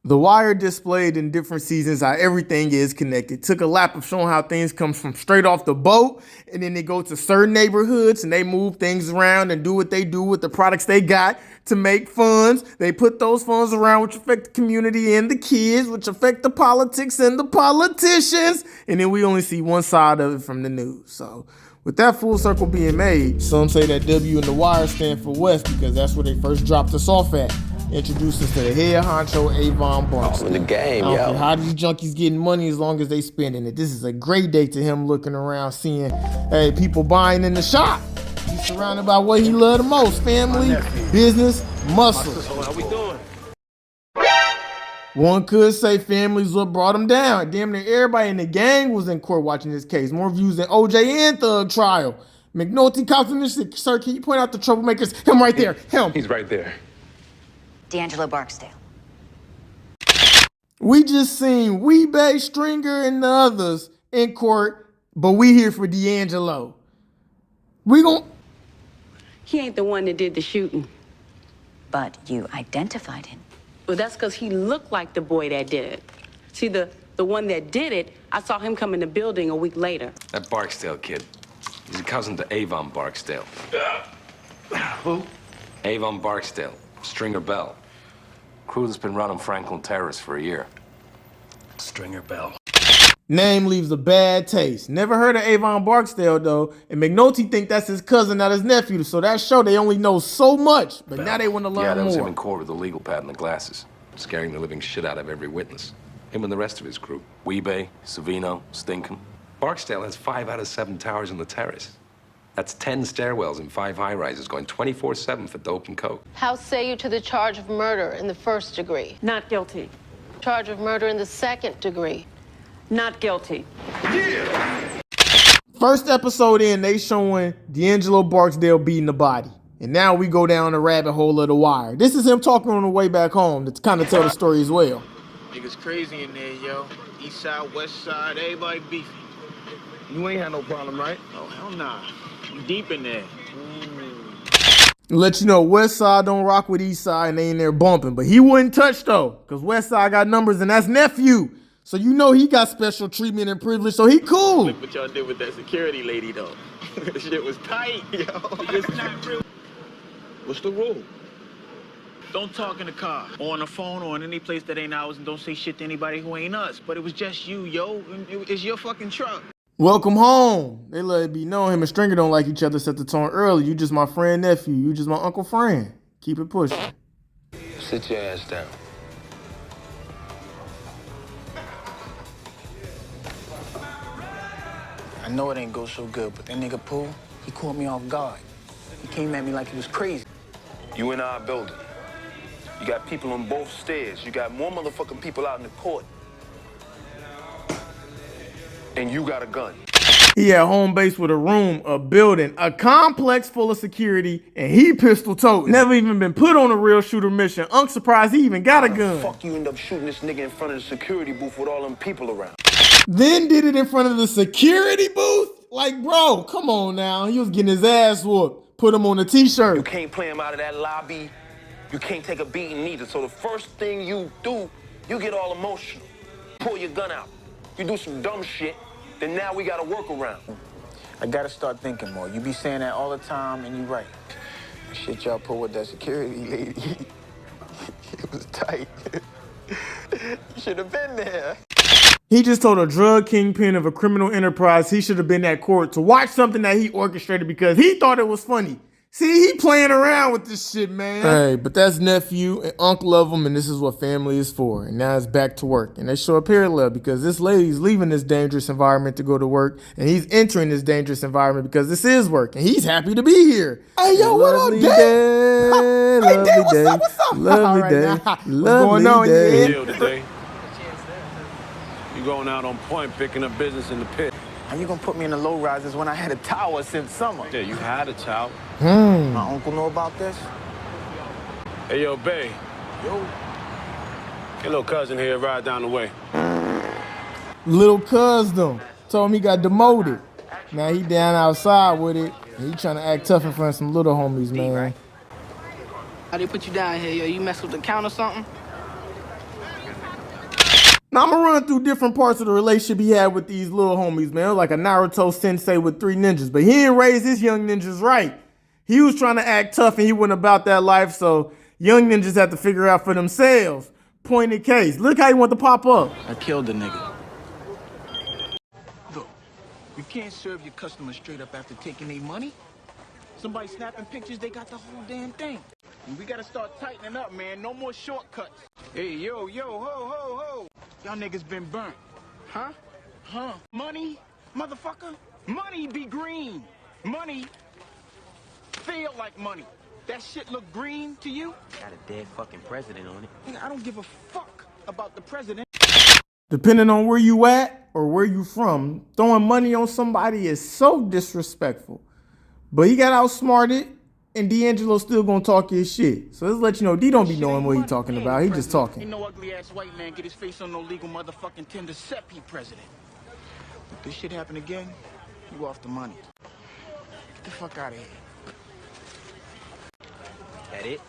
The Wire displayed in different seasons how everything is connected. Took a lap of showing how things come from straight off the boat, and then they go to certain neighborhoods and they move things around and do what they do with the products they got to make funds. They put those funds around, which affect the community and the kids, which affect the politics and the politicians. And then we only see one side of it from the news. So with that full circle being made, some say that W in The Wire stand for West because that's where they first dropped us off at. Introduced us to the head honcho Avon Barksdale. In the game, I don't yo. care how these junkies getting money as long as they spending it. This is a great day to him looking around, seeing, hey, people buying in the shop. He's surrounded by what he loved the most: family, business, muscle. How we doing? One could say family's what brought him down. Damn near everybody in the gang was in court watching this case. More views than OJ and Thug trial. McNulty cops in this. Sir, can you point out the troublemakers? Him right there. Him. He's right there. D'Angelo Barksdale. We just seen Weebay, Stringer, and the others in court, but we here for D'Angelo. We gon' He ain't the one that did the shooting. But you identified him. Well, that's because he looked like the boy that did it. See, the one that did it, I saw him come in the building a week later. That Barksdale kid. He's a cousin to Avon Barksdale. Who? Avon Barksdale. Stringer Bell. Crew that's been running Franklin Terrace for a year. Stringer Bell. name leaves a bad taste. Never heard of Avon Barksdale though, and McNulty think that's his cousin, not his nephew. So that show they only know so much, but now they want to learn Yeah, that was more. him in court with the legal pad and the glasses, scaring the living shit out of every witness. Him and the rest of his crew. Weebay, Savino, Stinkum. Barksdale has 5 out of 7 towers on the terrace. That's 10 stairwells and 5 high-rises going 24/7 for dope and coke. How say you to the charge of murder in the first degree? Not guilty. Charge of murder in the second degree? Not guilty. First episode in, they showing D'Angelo Barksdale beating the body. And now we go down the rabbit hole of The Wire. This is him talking on the way back home to kind of tell the story as well. Niggas crazy in there, yo. East side, west side, everybody beefy. You ain't had no problem, right? Oh, hell nah. You deep in there. Let you know, West Side don't rock with East Side and they in there bumping. But he wouldn't touch though, because West Side got numbers and that's nephew. So you know he got special treatment and privilege, so he cool. Look what y'all did with that security lady, though. That shit was tight, yo. It's not real. What's the rule? Don't talk in the car, or on the phone, or in any place that ain't ours, and don't say shit to anybody who ain't us. But it was just you, yo. It's your fucking truck. Welcome home. They let it be known him and Stringer don't like each other, set the tone early. You just my friend nephew. You just my uncle friend. Keep it pushing. Sit your ass down. I know it ain't go so good, but that nigga Pooh, he caught me off guard. He came at me like he was crazy. You in our building. You got people on both stairs. You got more motherfucking people out in the court. And you got a gun. He had home base with a room, a building, a complex full of security, and he pistol toting. Never even been put on a real shooter mission. Unc surprised he even got a gun. Fuck you end up shooting this nigga in front of the security booth with all them people around. Then did it in front of the security booth? Like, bro, come on now. He was getting his ass whooped. Put him on a t-shirt. You can't play him out of that lobby. You can't take a beating either. So the first thing you do, you get all emotional. Pull your gun out. You do some dumb shit, then now we got a workaround. I gotta start thinking more. You be saying that all the time, and you right. The shit y'all pull with that security lady, it was tight. You should have been there. He just told a drug kingpin of a criminal enterprise he should have been at court to watch something that he orchestrated because he thought it was funny. See, he playing around with this shit, man. Hey, but that's nephew and Unc love him, and this is what family is for. And now it's back to work. And they show a parallel because this lady's leaving this dangerous environment to go to work, and he's entering this dangerous environment because this is work, and he's happy to be here. Hey, yo, what up, Dave? Hey, Dave, what's up? What's up? Lovely right, day. now. What's Lovely going on, day. Deal today. You going out on point, picking up business in the pit. How you gonna put me in the low rises when I had a tower since summer? Yeah, you had a child. My uncle know about this? Hey, yo, Bay. Yo. Your little cousin here, ride down the way. Little cuz though. Told him he got demoted. Now he down outside with it. And he trying to act tough in front of some little homies, man. How they put you down here, yo? You mess with the count or something? Now I'm gonna run through different parts of the relationship he had with these little homies, man. It was like a Naruto sensei with 3 ninjas. But he didn't raise his young ninjas right. He was trying to act tough and he wasn't about that life, so young ninjas had to figure out for themselves. Point in case. Look how he want to pop up. I killed the nigga. Look, you can't serve your customers straight up after taking their money. Somebody snapping pictures, they got the whole damn thing. And we gotta start tightening up, man. No more shortcuts. Hey, yo, ho, ho, ho. Y'all niggas been burnt. Huh? Huh? Money, motherfucker? Money be green. Money feel like money. That shit look green to you? Got a dead fucking president on it. Nigga, I don't give a fuck about the president. Depending on where you at or where you from, throwing money on somebody is so disrespectful. But he got outsmarted, and D'Angelo still gonna talk his shit. So let's let you know, D don't be knowing what he talking about. He just talking. Ain't no ugly ass white man get his face on no legal motherfucking tender set he president. If this shit happen again, you off the money. Get the fuck out of here. That it?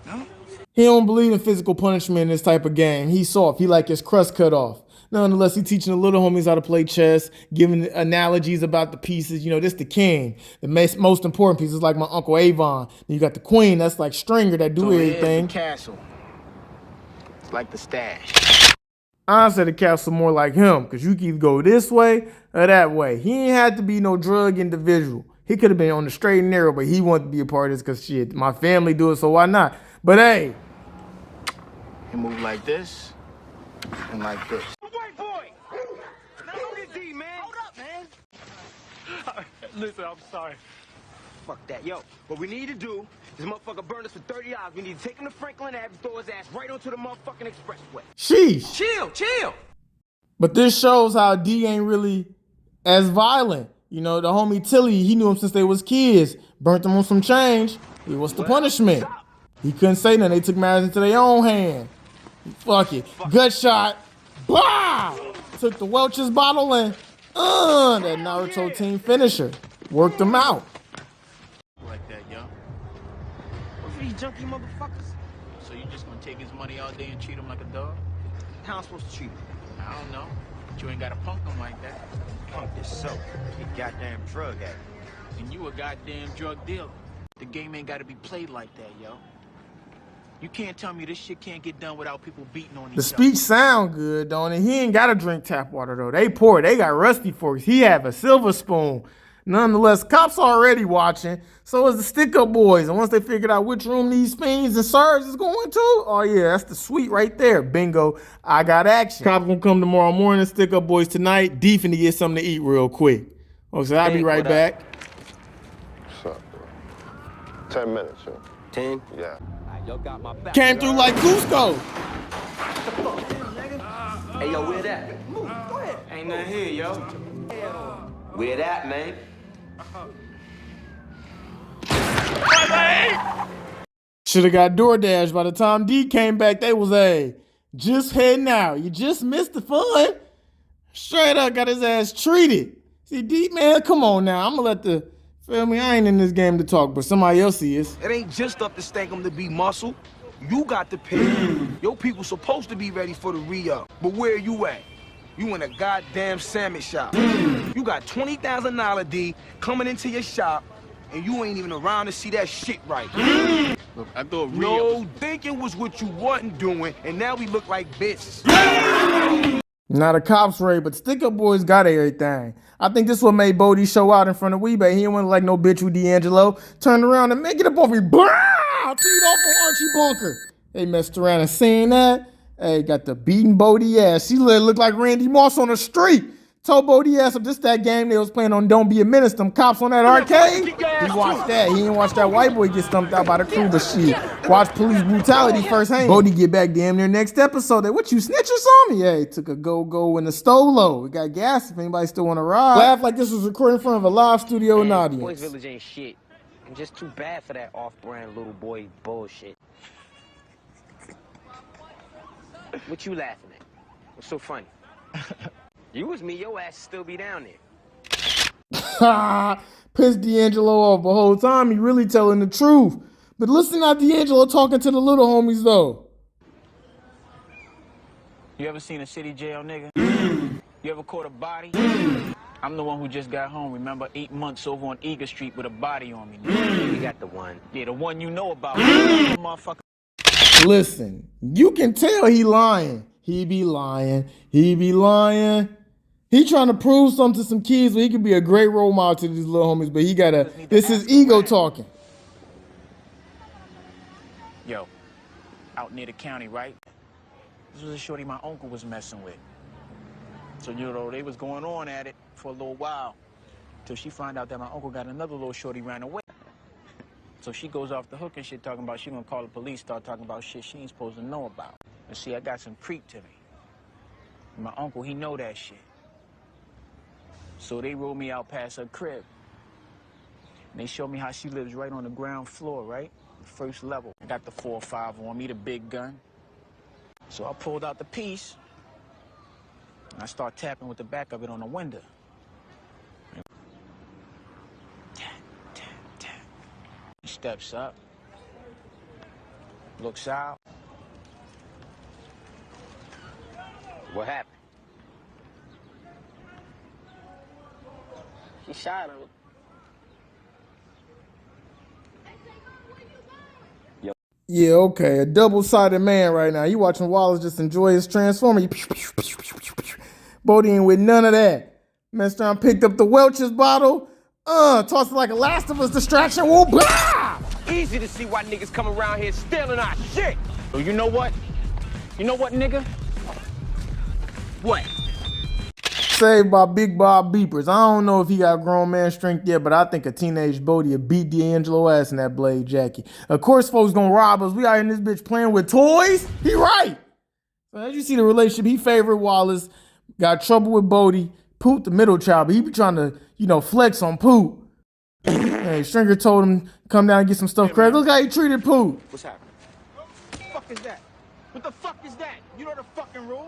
No? He don't believe in physical punishment in this type of game. He's soft. He like his crust cut off. Nonetheless, he teaching the little homies how to play chess, giving analogies about the pieces. You know, this the king. The most important piece is like my Uncle Avon. Then you got the queen. That's like Stringer that do everything. The castle. It's like the stash. I said the castle more like him, because you can either go this way or that way. He ain't had to be no drug individual. He could have been on the straight and narrow, but he wanted to be a part of this because shit, my family do it, so why not? But hey. He move like this and like this. White boy! Now look at D, man. Hold up, man. Listen, I'm sorry. Fuck that. Yo, what we need to do is motherfucker burn us for $30. We need to take him to Franklin Ave, throw his ass right onto the motherfucking expressway. Sheesh. Chill. But this shows how D ain't really as violent. You know, the homie Tilly, he knew him since they was kids. Burnt them on some change. What's the punishment? He couldn't say nothing. They took matters into their own hand. Fuck it. Gut shot. Bah! Took the Welch's bottle and that Naruto team finisher. Worked them out. Like that, yo. What for these junkie motherfuckers? So you just gonna take his money all day and treat him like a dog? How am I supposed to treat him? I don't know. But you ain't gotta punk him like that. Punk this so. You goddamn drug addict. And you a goddamn drug dealer. The game ain't gotta be played like that, yo. You can't tell me this shit can't get done without people beating on each other. The speech sound good, don't it? He ain't got to drink tap water, though. They pour it. They got rusty forks. He have a silver spoon. Nonetheless, cops already watching. So is the stick-up boys. And once they figured out which room these fiends and serves is going to, oh, yeah, that's the suite right there. Bingo. I got action. Cops gonna come tomorrow morning. Stick-up boys tonight. D finna get something to eat real quick. Oh, so I'll be right back. What's up, bro? 10 minutes, yo. 10? Yeah. Got my back. Came through like Cusco. Hey, yo, where that? Ain't nothing here, yo. Where that, man? Shoulda got DoorDash. By the time D came back, they was just heading out. You just missed the fun. Straight up got his ass treated. See, D, man, come on now. I'm gonna let the, feel me, I ain't in this game to talk, but somebody else is. It ain't just up to stank 'em to be muscle. You got to pay. Your people supposed to be ready for the re-up. But where you at? You in a goddamn sandwich shop. You got $20,000 D coming into your shop, and you ain't even around to see that shit right. Look, I thought No, thinking was what you wasn't doing, and now we look like bitches. Not a cops raid, but stick-up boys got everything. I think this what made Bodie show out in front of Weebay. He didn't want to like no bitch with D'Angelo. Turned around and make it up off me. Teed off on Archie Bunker. They messed around and seen that. Hey, got the beating Bodie ass. She looked like Randy Moss on the street. Told Bodie ass up just that game they was playing on Don't Be a Menace. Them cops on that arcade. He watched that. He didn't watch that white boy get stumped out by the crew, but shit. Watch police brutality firsthand. Bodie get back damn near next episode. They, what, you snitchers on me? Hey, took a go-go in the Stolo. We got gas if anybody still want to ride. Laugh like this was recorded in front of a live studio and audience. Boys Village ain't shit. I'm just too bad for that off-brand little boy bullshit. What you laughing at? What's so funny? You was me, your ass still be down there. Pissed D'Angelo off the whole time. He really telling the truth. But listen to D'Angelo talking to the little homies, though. You ever seen a city jail, nigga? You ever caught a body? I'm the one who just got home, remember? 8 months over on Eager Street with a body on me, nigga. You got the one. Yeah, the one you know about. Motherfucker. Listen, you can tell he lying. He be lying. He be lying. He trying to prove something to some kids where he could be a great role model to these little homies, but he gotta, this is ego talking. Yo, out near the county, right? This was a shorty my uncle was messing with. So, you know, they was going on at it for a little while. Till she find out that my uncle got another little shorty ran away. So she goes off the hook and shit talking about she gonna call the police, start talking about shit she ain't supposed to know about. And see, I got some creep to me. And my uncle, he know that shit. So they rolled me out past her crib. And they showed me how she lives right on the ground floor, right? The first level. I got the 4.5 on me, the big gun. So I pulled out the piece, and I start tapping with the back of it on the window. Tap, tap, tap. He steps up, looks out. What happened? She shot him. Yeah, okay, a double-sided man right now. You watching Wallace just enjoy his transformer. Bodie ain't with none of that. Messed around, picked up the Welch's bottle. Tossed it like a Last of Us distraction. Whoa, blah! Easy to see why niggas come around here stealing our shit. So you know what? You know what, nigga? What? Saved by Big Bob Beepers. I don't know if he got grown man strength yet, but I think a teenage Bodie would beat D'Angelo ass in that blade jacket. Of course, folks gonna rob us. We out in this bitch playing with toys. He right. So as you see the relationship, he favored Wallace, got trouble with Bodie, Poop the middle child, but he be trying to, you know, flex on Poop. Hey, Stringer told him come down and get some stuff. Craig, look how he treated Poop. What's happening? What the fuck is that? What the fuck is that? You know the fucking rules?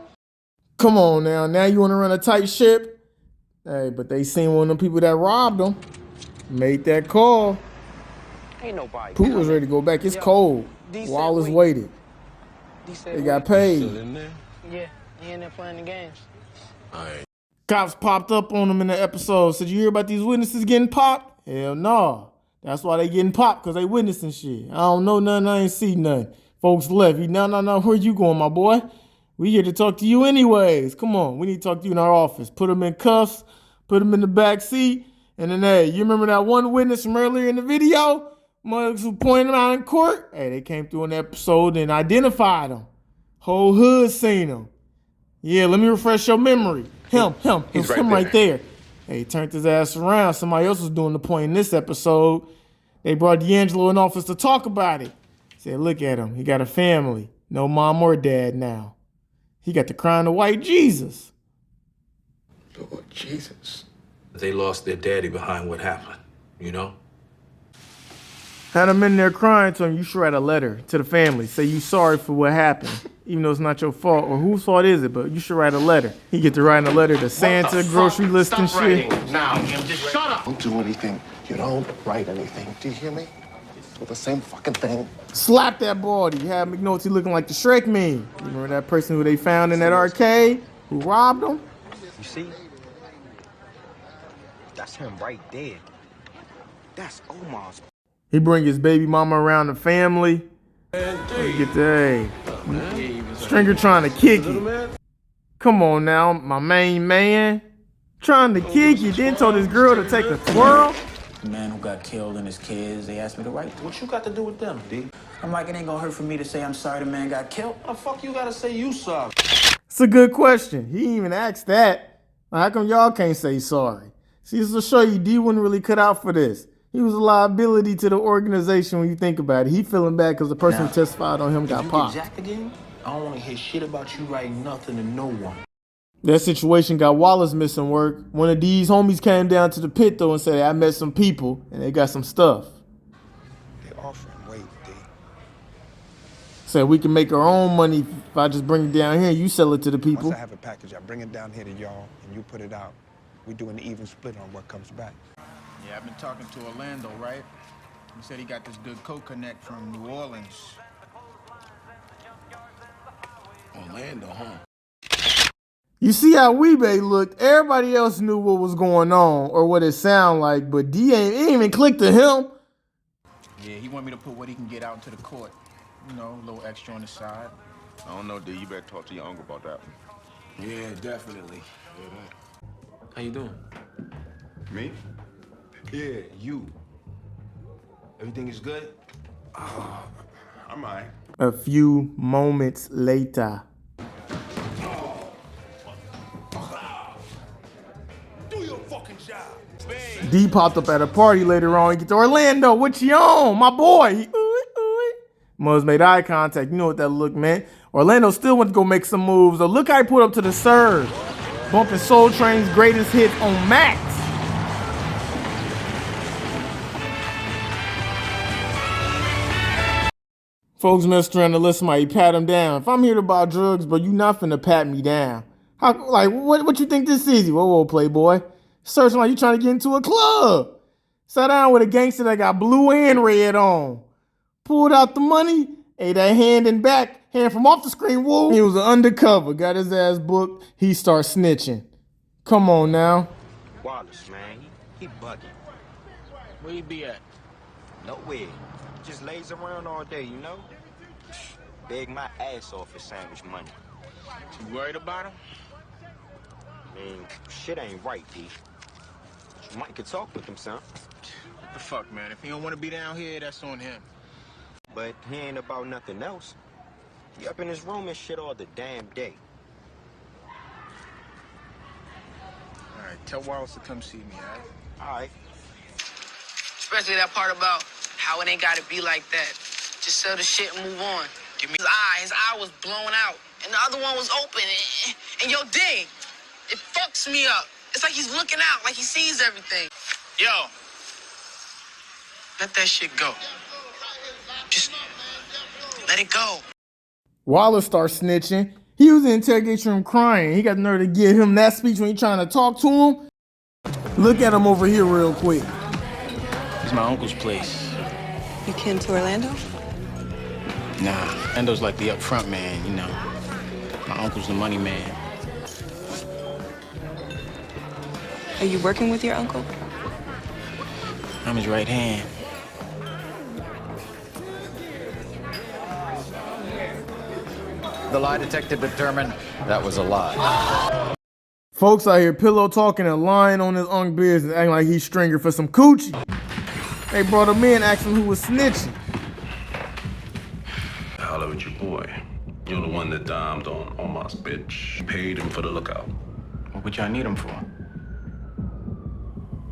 Come on now. Now you want to run a tight ship? Hey, but they seen one of them people that robbed them. Made that call. Ain't nobody. Poop was ready to go back. It's cold. Wallace waited. They got paid. Yeah, he in there playing the games. All right. Cops popped up on them in the episode. Said, you hear about these witnesses getting popped? Hell no. That's why they getting popped, because they witnessing shit. I don't know nothing. I ain't see nothing. Folks left. No. Where you going, my boy? We here to talk to you anyways. Come on. We need to talk to you in our office. Put them in cuffs. Put them in the back seat. And then, hey, you remember that one witness from earlier in the video? Mugs who pointed them out in court? Hey, they came through an episode and identified them. Whole hood seen them. Yeah, let me refresh your memory. Him right there. Hey, he turned his ass around. Somebody else was doing the point in this episode. They brought D'Angelo in office to talk about it. Said, look at him. He got a family. No mom or dad now. He got the crying to white Jesus. Lord Jesus. They lost their daddy behind what happened, you know? Had him in there crying to him. You should write a letter to the family. Say you sorry for what happened, even though it's not your fault. Or whose fault is it? But you should write a letter. He get to writing a letter to Santa, grocery list and shit. Now, Jim, just shut up. Don't do anything. You don't write anything. Do you hear me? Do the same fucking thing. Slap that baldy. Have McNulty looking like the Shrek meme. You remember that person who they found in that arcade who robbed them? You see? That's him right there. That's Omar's. He bring his baby mama around the family. Get the Stringer trying to kick it. Come on now, my main man. Trying to kick it. Then told his girl to take a twirl. The man who got killed and his kids, they asked me to write. What you got to do with them, D? I'm like, it ain't gonna hurt for me to say I'm sorry the man got killed. What the fuck you gotta say you sorry? It's a good question. He didn't even asked that. How come y'all can't say sorry? See, this will show you D wasn't really cut out for this. He was a liability to the organization when you think about it. He feeling bad because the person who testified on him got popped. Jack again? I don't want to hear shit about you writing nothing to no one. That situation got Wallace missing work. One of these homies came down to the pit though and said, I met some people and they got some stuff. They're offering weight, D. Said we can make our own money if I just bring it down here and you sell it to the people. Once I have a package, I bring it down here to y'all and you put it out. We do an even split on what comes back. Yeah, I've been talking to Orlando, right? He said he got this good coke connect from New Orleans. Orlando, huh? You see how Weebay looked? Everybody else knew what was going on or what it sounded like, but D ain't even clicked to him. Yeah, he want me to put what he can get out into the court. You know, a little extra on the side. I don't know, D. You better talk to your uncle about that one. Yeah, definitely. How you doing? Me? Yeah, you. Everything is good? I'm all right. A few moments later. Do your fucking job. D popped up at a party later on. He get to Orlando. What you on? My boy. He, ooh. Muzz made eye contact. You know what that look meant. Orlando still went to go make some moves. So look how he put up to the serve. Bumping Soul Train's greatest hit on Max. Folks messed around to let somebody pat him down. If I'm here to buy drugs, but you not finna pat me down. How, like, what you think this is? Whoa, playboy. Searching like you trying to get into a club. Sat down with a gangster that got blue and red on. Pulled out the money, ate that hand and back, hand from off the screen, woo. He was an undercover, got his ass booked. He starts snitching. Come on now. Wallace, man, he bugging. Where you be at? Nowhere. Just lays around all day, you know? Beg my ass off for sandwich money. You worried about him? I mean, shit ain't right, D. Mike could talk with him, son. What the fuck, man? If he don't want to be down here, that's on him. But he ain't about nothing else. He up in his room and shit all the damn day. All right, tell Wallace to come see me, all right? All right. Especially that part about how it ain't gotta be like that. Just sell the shit and move on. Give me his eye was blown out, and the other one was open. And yo, D, it fucks me up. It's like he's looking out, like he sees everything. Yo, let that shit go. Just let it go. Wallace starts snitching. He was in the interrogation room crying. He got the nerve to give him that speech when he trying to talk to him. Look at him over here real quick. It's my uncle's place. You kin to Orlando? Nah, Orlando's like the upfront man, you know. My uncle's the money man. Are you working with your uncle? I'm his right hand. The lie detector determined that was a lie. Folks out here pillow talking and lying on his own business, acting like he's stringer for some coochie. They brought him in, asked him who was snitching. Holla with your boy. You're the one that dimed on Omar's bitch. Paid him for the lookout. What would y'all need him for?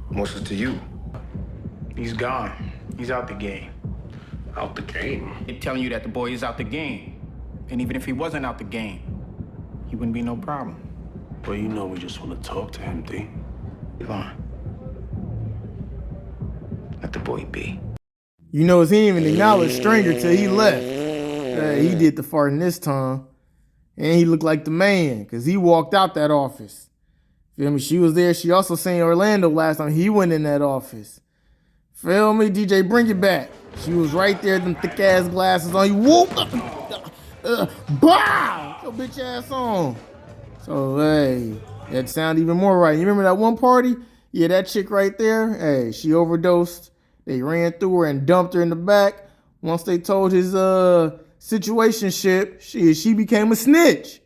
What's it to you? He's gone. He's out the game. Out the game? They're telling you that the boy is out the game. And even if he wasn't out the game, he wouldn't be no problem. Well, you know we just want to talk to him, D. Yvonne. Let the boy be. You know, he didn't even acknowledge Stringer till he left. He did the farting this time. And he looked like the man, because he walked out that office. Feel me? She was there. She also seen Orlando last time he went in that office. Feel me? DJ, bring it back. She was right there, them thick-ass glasses on. You whoop! Bow! Your bitch ass on. So, hey, that sound even more right. You remember that one party? Yeah, that chick right there, hey, she overdosed. They ran through her and dumped her in the back. Once they told his situationship, she became a snitch.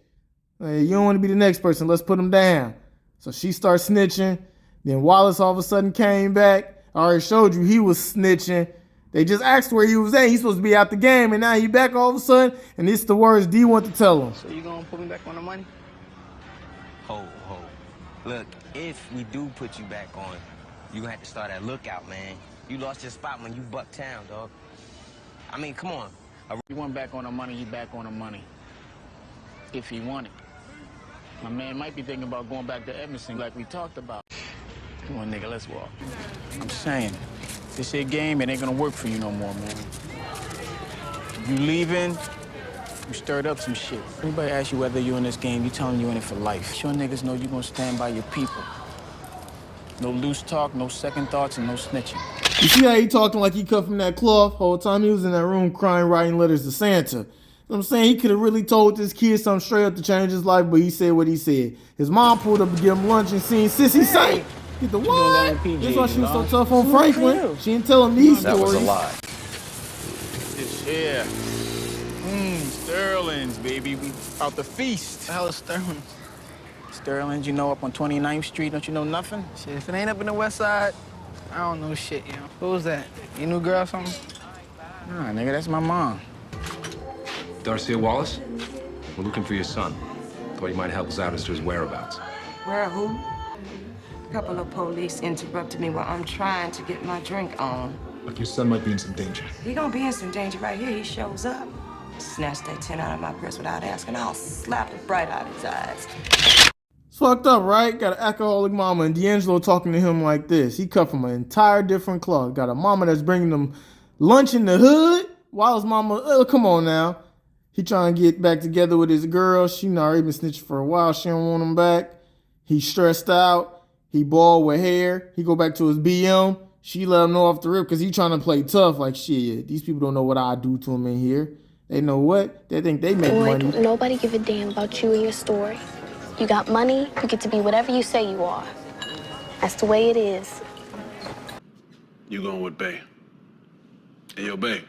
Hey, you don't want to be the next person. Let's put him down. So she starts snitching. Then Wallace all of a sudden came back. I already showed you he was snitching. They just asked where he was at. He's supposed to be out the game, and now he back all of a sudden, and it's the words D want to tell him. So you gonna put me back on the money? Ho. Look, if we do put you back on, you gonna have to start at lookout, man. You lost your spot when you bucked town, dog. I mean, come on. You want back on the money, he back on the money. If he wanted. My man might be thinking about going back to Edmonton like we talked about. Come on, nigga, let's walk. I'm saying, this here game, it ain't gonna work for you no more, man. You leaving, you stirred up some shit. Anybody asks you whether you're in this game, you tell them you're in it for life. Sure niggas know you're gonna stand by your people. No loose talk, no second thoughts, and no snitching. You see how he talking like he cut from that cloth? Whole time he was in that room crying, writing letters to Santa. know what I'm saying? He could have really told this kid something straight up to change his life, but he said what he said. His mom pulled up to give him lunch and seen Sissy Saint. Get the what? That's why she was so tough on Franklin. She didn't tell him these stories. That was a lie. Yeah. Sterling's, baby. We out the feast. The hell is Sterling's? Sterling's, you know, up on 29th Street. Don't you know nothing? Shit, if it ain't up in the West Side, I don't know shit, you know. Who was that? Your new girl or something? Nah, nigga, that's my mom. Darcia Wallace? We're looking for your son. Thought you might help us out as to his whereabouts. Where who? A couple of police interrupted me while I'm trying to get my drink on. Look, your son might be in some danger. He gonna be in some danger right here. He shows up. Snatch that 10 out of my purse without asking. I'll slap the bright out of his eyes. It's fucked up, right? Got an alcoholic mama and D'Angelo talking to him like this. He cut from an entire different cloth. Got a mama that's bringing them lunch in the hood while his mama, come on now. He trying to get back together with his girl. She already been snitching for a while. She don't want him back. He's stressed out. He bald with hair. He go back to his BM. She let him know off the rip because he trying to play tough like shit. These people don't know what I do to him in here. They know what? They think they make money. Nobody give a damn about you and your story. You got money, you get to be whatever you say you are. That's the way it is. You going with Bay? Hey, yo, Bay.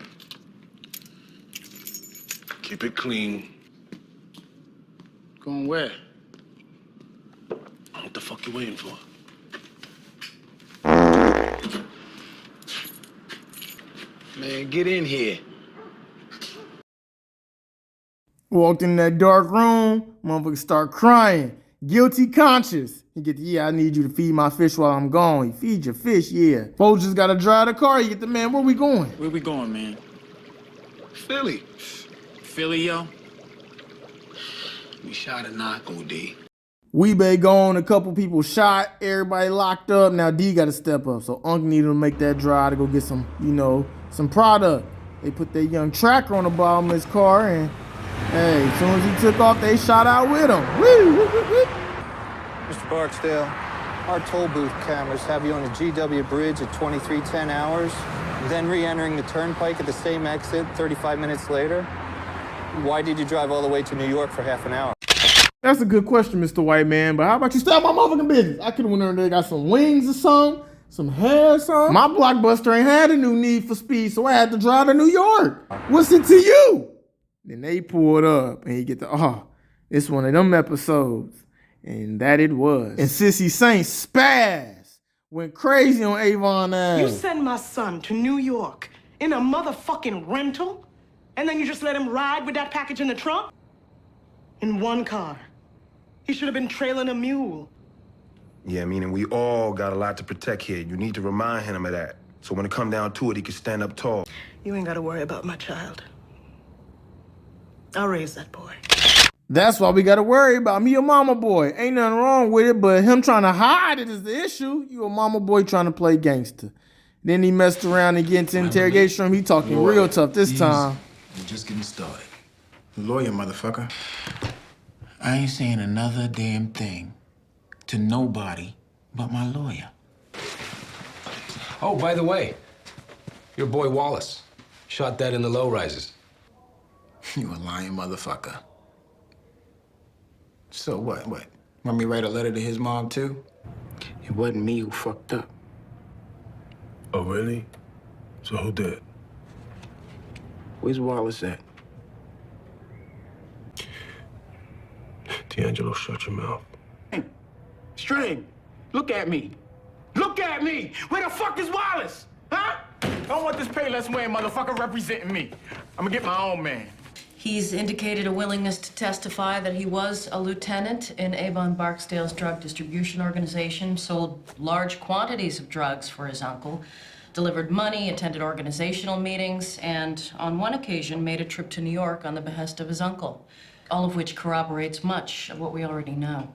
Keep it clean. Going where? What the fuck you waiting for? Man, get in here. Walked in that dark room, motherfucker start crying. Guilty conscious. He get I need you to feed my fish while I'm gone. He feed your fish, yeah. Folks just gotta drive the car. You get the man, where we going? Where we going, man? Philly. Philly, yo? We shot a knock, OD. Weebay gone, a couple people shot, everybody locked up. Now D gotta step up. So Unc needed to make that drive to go get some, some product. They put that young tracker on the bottom of his car and hey, as soon as he took off, they shot out with him. Woo, woo, woo, woo. Mr. Barksdale, our toll booth cameras have you on the GW Bridge at 23:10 hours, then re-entering the turnpike at the same exit 35 minutes later. Why did you drive all the way to New York for half an hour? That's a good question, Mr. White Man, but how about you stop my motherfucking business? I could've went over there, got some wings or something, some hair or something. My Blockbuster ain't had a new Need for Speed, so I had to drive to New York. What's it to you? Then they pulled up and he get it's one of them episodes. And that it was. And Sissy Saint spaz. Went crazy on Avon Ave. You send my son to New York in a motherfucking rental? And then you just let him ride with that package in the trunk? In one car. He should have been trailing a mule. Yeah, meaning we all got a lot to protect here. You need to remind him of that. So when it come down to it, he can stand up tall. You ain't gotta worry about my child. I'll raise that boy. That's why we gotta worry about me, a mama boy. Ain't nothing wrong with it, but him trying to hide it is the issue. You a mama boy trying to play gangster. Then he messed around and get into interrogation room. He talking real tough this time. We're just getting started. Lawyer, motherfucker. I ain't saying another damn thing to nobody but my lawyer. Oh, by the way, your boy Wallace shot dead in the low rises. You a lying motherfucker. So what? Want me to write a letter to his mom, too? It wasn't me who fucked up. Oh, really? So who did? Where's Wallace at? D'Angelo, shut your mouth. String, look at me. Look at me! Where the fuck is Wallace? Huh? I don't want this Payless wearing motherfucker representing me. I'm gonna get my own man. He's indicated a willingness to testify that he was a lieutenant in Avon Barksdale's drug distribution organization, sold large quantities of drugs for his uncle, delivered money, attended organizational meetings, and on one occasion made a trip to New York on the behest of his uncle, all of which corroborates much of what we already know.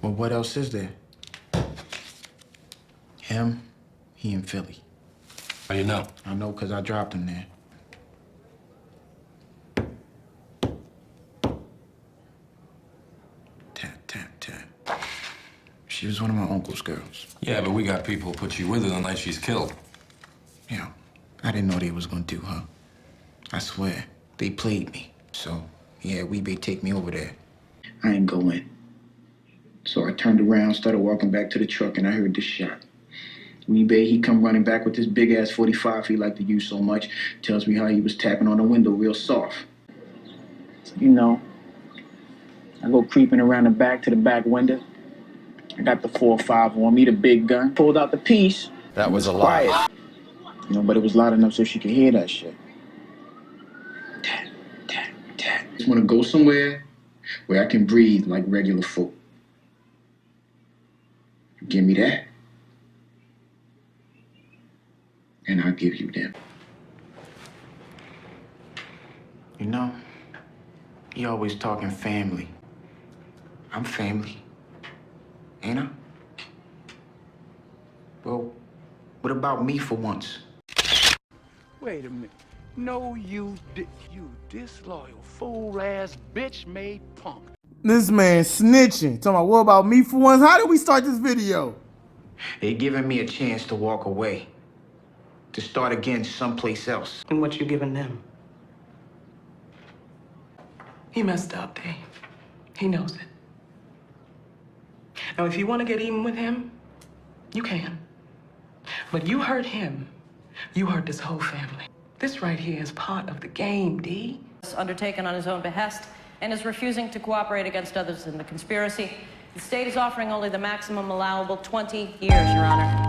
Well, what else is there? Him, he in Philly. How do you know? I know because I dropped him there. She was one of my uncle's girls. Yeah, but we got people who put you with her the night she's killed. Yeah, I didn't know they was gonna do her. I swear. They played me. So, yeah, Weebay take me over there. I ain't go in. So I turned around, started walking back to the truck, and I heard this shot. Weebay, he come running back with this big-ass 45 he liked to use so much. Tells me how he was tapping on the window real soft. You know, I go creeping around the back to the back window. I got the 4.5 on me, the big gun. Pulled out the piece. That was a quiet. lie. You know, but it was loud enough so she could hear that shit. Tap, tap, tap. Just want to go somewhere where I can breathe like regular folk. Give me that, and I'll give you them. You know, he always talking family. I'm family, ain't I? Well, what about me for once? Wait a minute. No, you disloyal, fool-ass, bitch-made punk. This man snitching. Talking about, what about me for once? How did we start this video? They giving me a chance to walk away, to start again someplace else. And what you giving them? He messed up, Dave. He knows it. Now, if you want to get even with him, you can. But you hurt him, you hurt this whole family. This right here is part of the game, D. Undertaken on his own behest and is refusing to cooperate against others in the conspiracy. The state is offering only the maximum allowable 20 years, Your Honor.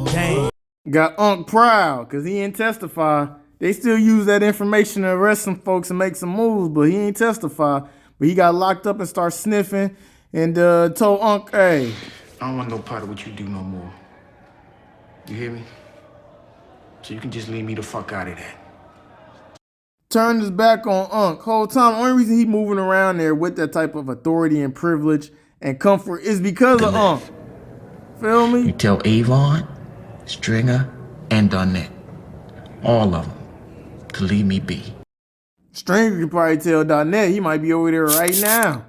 Dang. Got Unc proud because he ain't testify. They still use that information to arrest some folks and make some moves, but he ain't testify. But he got locked up and started sniffing and told Unc, hey. I don't want no part of what you do no more. You hear me? So you can just leave me the fuck out of that. Turned his back on Unc. Whole time, the only reason he moving around there with that type of authority and privilege and comfort is because of Unc. Feel me? You tell Avon, Stringer, and Donette, all of them, to leave me be. Stringer could probably tell Donette he might be over there right now.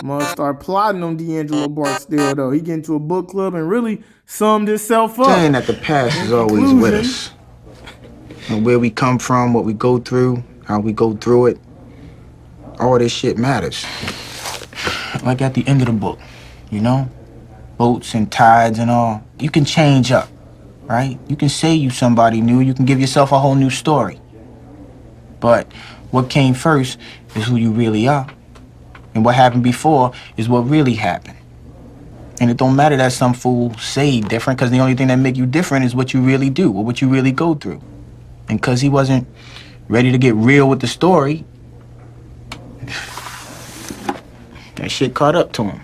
Must start plotting on D'Angelo Barksdale though. He get into a book club and really summed himself up. Saying that the past is always with us. And where we come from, what we go through, how we go through it, all this shit matters. Like at the end of the book, you know? Boats and tides and all. You can change up, right? You can say you somebody new, you can give yourself a whole new story. But what came first is who you really are. And what happened before is what really happened. And it don't matter that some fool say different, because the only thing that make you different is what you really do or what you really go through. And because he wasn't ready to get real with the story, that shit caught up to him.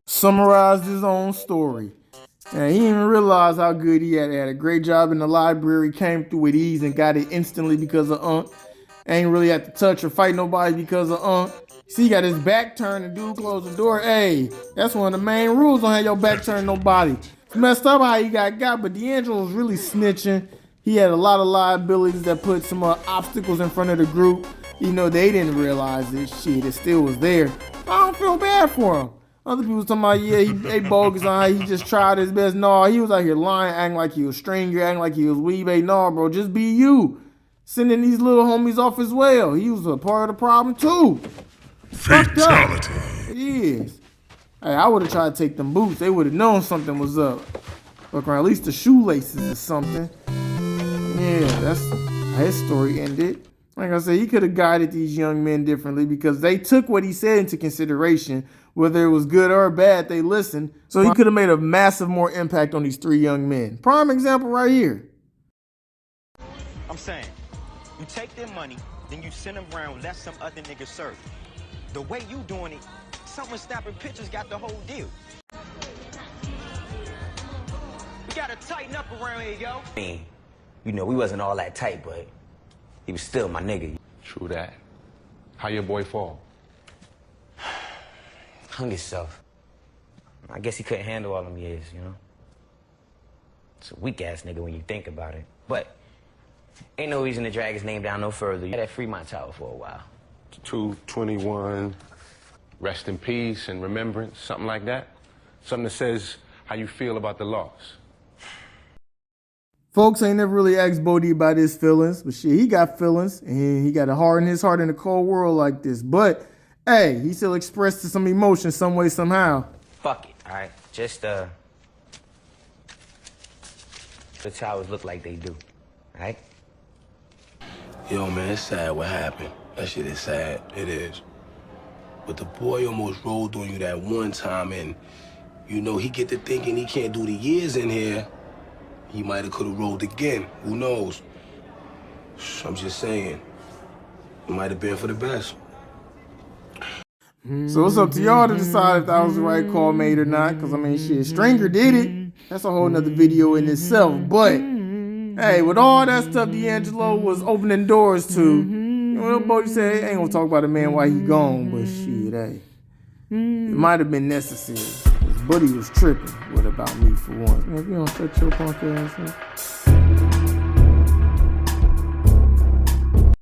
Summarized his own story. And he didn't even realize how good he had. He had a great job in the library, came through with ease and got it instantly because of Unc. Ain't really had to touch or fight nobody because of Unc. See, he got his back turned and dude closed the door. Hey, that's one of the main rules. Don't have your back turned nobody. It's messed up how he got, but D'Angelo was really snitching. He had a lot of liabilities that put some obstacles in front of the group. You know, they didn't realize this shit. It still was there. I don't feel bad for him. Other people talking about, yeah, he bogus on how he just tried his best. No, he was out here lying, acting like he was Stringer, acting like he was Weebay. No, bro, just be you. Sending these little homies off as well. He was a part of the problem too. Fatality. It is. Hey, I would have tried to take them boots. They would have known something was up. Look around, at least the shoelaces or something. Yeah, that's how his story ended. Like I said, he could have guided these young men differently because they took what he said into consideration. Whether it was good or bad, they listened. So he could have made a massive more impact on these three young men. Prime example right here. I'm saying, you take their money, then you send them around, let some other nigga serve. The way you doing it, someone snapping pictures got the whole deal. We gotta tighten up around here, yo. I mean, you know, we wasn't all that tight, but he was still my nigga. True that. How your boy fall? Hung himself. I guess he couldn't handle all them years, you know? It's a weak-ass nigga when you think about it. But ain't no reason to drag his name down no further. You had that Fremont Tower for a while. 221, rest in peace and remembrance, something like that? Something that says how you feel about the loss. Folks ain't never really asked Bodie about his feelings, but shit, he got feelings, and he got a heart in his heart in a cold world like this. But hey, he still expressed some emotion some way, somehow. Fuck it, all right? Just the towers look like they do, all right? Yo, man, it's sad what happened. That shit is sad. It is. But the boy almost rolled on you that one time, and, you know, he get to thinking he can't do the years in here. He might have could have rolled again. Who knows? I'm just saying. It might have been for the best. So it's up to y'all to decide if that was the right call made or not. Because, I mean, shit, Stranger did it. That's a whole nother video in itself. But, hey, with all that stuff D'Angelo was opening doors to, you know, Bodie said, ain't gonna talk about a man while he gone. But shit, hey, it might have been necessary. Buddy was tripping. What about me for once? Man, if you don't shut your punk ass up.